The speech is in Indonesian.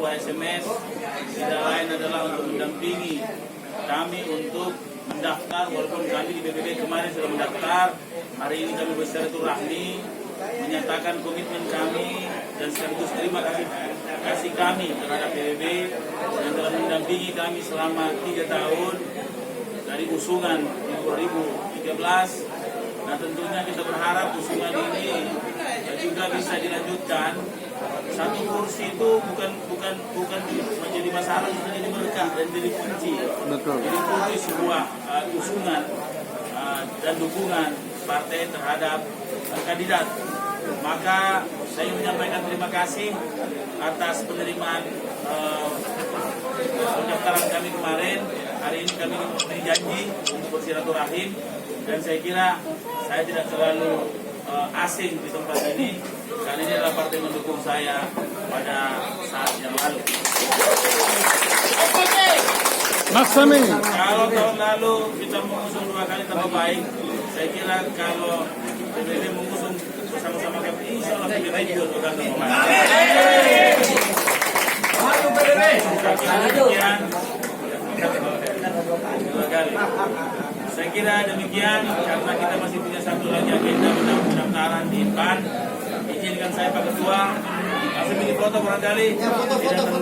sebuah SMS, tidak lain adalah untuk mendampingi kami untuk mendaftar. Walaupun kami di PBB kemarin sudah mendaftar, hari ini kami bersilaturahmi menyatakan komitmen kami dan sekaligus terima kasih kami terhadap PBB yang telah mendampingi kami selama 3 tahun dari usungan di 2013. Nah, tentunya kita berharap usungan ini juga bisa dilanjutkan. Satu kursi itu bukan menjadi masalah, menjadi berkah dan jadi kunci. Betul. Jadi kunci sebuah usungan dan dukungan partai terhadap kandidat. Maka saya menyampaikan terima kasih atas penerimaan pendaftaran kami kemarin. Hari ini kami memberi janji untuk bersilaturahim, dan saya kira saya tidak terlalu asing di tempat ini, karena ini adalah partai mendukung saya pada saat yang lalu. Maksami. Kalau tahun lalu kita mengusung 2 kali tambah baik, saya kira kalau PBB mengusung bersama-sama kami, insya Allah PBB juga 2 kali tambah baik. Saya kira demikian, karena kita masih punya satu lagi agenda pendaftaran di PAN. Izinkan saya Pak Ketua, masih pilih foto barangkali tidak terlalu